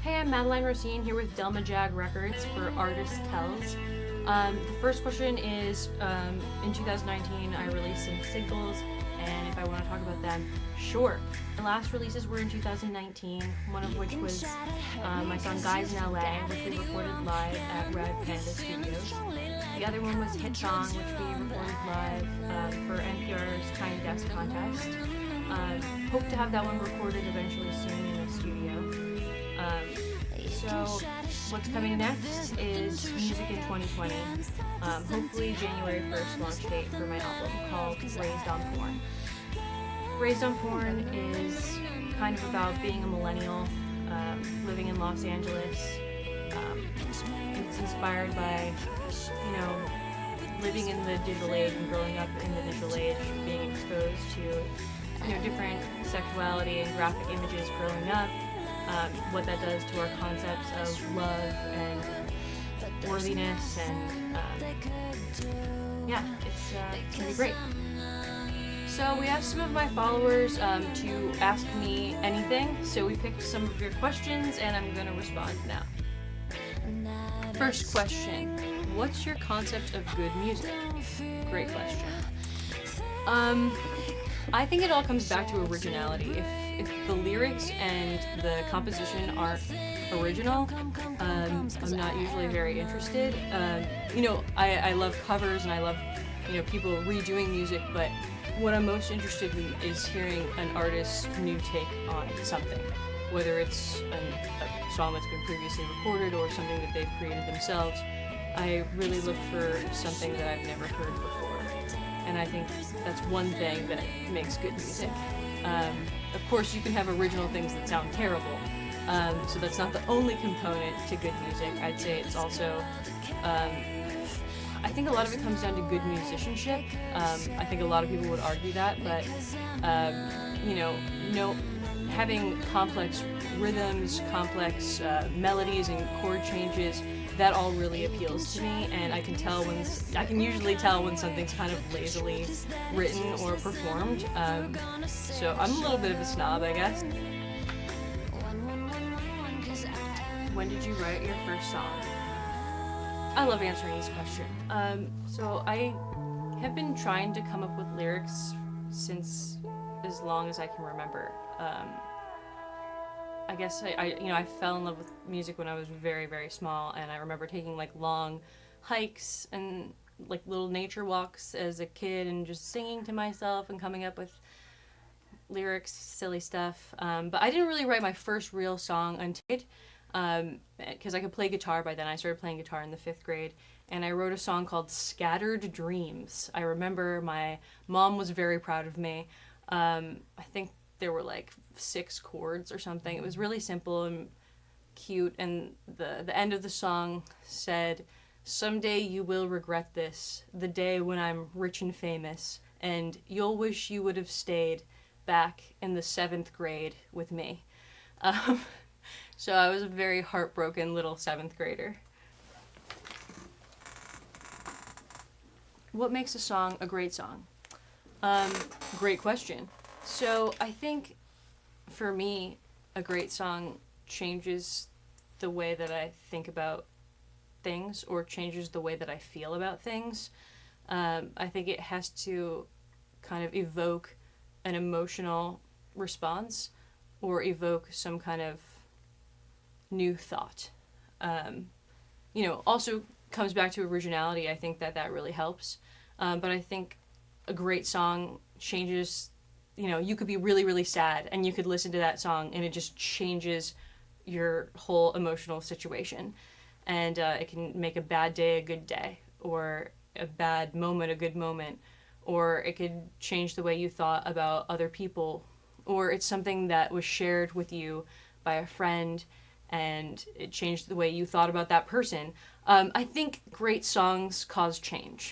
Hey, I'm Madeline Rosene here with Delma Jag Records for Artist Tells. The first question is, in 2019 I released some singles, and if I want to talk about them, sure. My last releases were in 2019, one of which was my song Guys in LA, which we recorded live at Red Panda Studios. The other one was Hit Song, which we recorded live for NPR's Tiny Desk contest. Hope to have that one recorded eventually soon in the studio. So what's coming next is music in 2020. Hopefully January 1st launch date for my album called Raised on Porn. Raised on Porn is kind of about being a millennial, living in Los Angeles. It's inspired by, living in the digital age and growing up in the digital age, being exposed to, different sexuality and graphic images growing up. What that does to our concepts of love and worthiness, and it's gonna be great. So we asked some of my followers to ask me anything, so we picked some of your questions and I'm gonna respond now. First question, what's your concept of good music? Great question. I think it all comes back to originality. If the lyrics and the composition aren't original, I'm not usually very interested. I love covers and I love, people redoing music, but what I'm most interested in is hearing an artist's new take on something, whether it's a song that's been previously recorded or something that they've created themselves. I really look for something that I've never heard before. And I think that's one thing that makes good music. Of course, you can have original things that sound terrible, so that's not the only component to good music. I'd say it's also, I think a lot of it comes down to good musicianship. I think a lot of people would argue that, but, having complex rhythms, complex melodies and chord changes, that all really appeals to me, and I can usually tell when something's kind of lazily written or performed. So I'm a little bit of a snob, I guess. When did you write your first song? I love answering this question. So I have been trying to come up with lyrics since as long as I can remember. I guess I fell in love with music when I was very, very small, and I remember taking long hikes and little nature walks as a kid and just singing to myself and coming up with lyrics, silly stuff. But I didn't really write my first real song until because I could play guitar by then. I started playing guitar in the 5th grade, and I wrote a song called Scattered Dreams. I remember my mom was very proud of me. I think there were 6 chords or something. It was really simple and cute, and the end of the song said, "Someday you will regret this, the day when I'm rich and famous, and you'll wish you would have stayed back in the 7th grade with me." So I was a very heartbroken little 7th grader. What makes a song a great song? Great question. So I think, for me, a great song changes the way that I think about things, or changes the way that I feel about things. I think it has to kind of evoke an emotional response, or evoke some kind of new thought. Also comes back to originality. I think that really helps. But I think a great song changes. You could be really, really sad, and you could listen to that song, and it just changes your whole emotional situation. And it can make a bad day a good day, or a bad moment a good moment, or it could change the way you thought about other people, or it's something that was shared with you by a friend, and it changed the way you thought about that person. I think great songs cause change.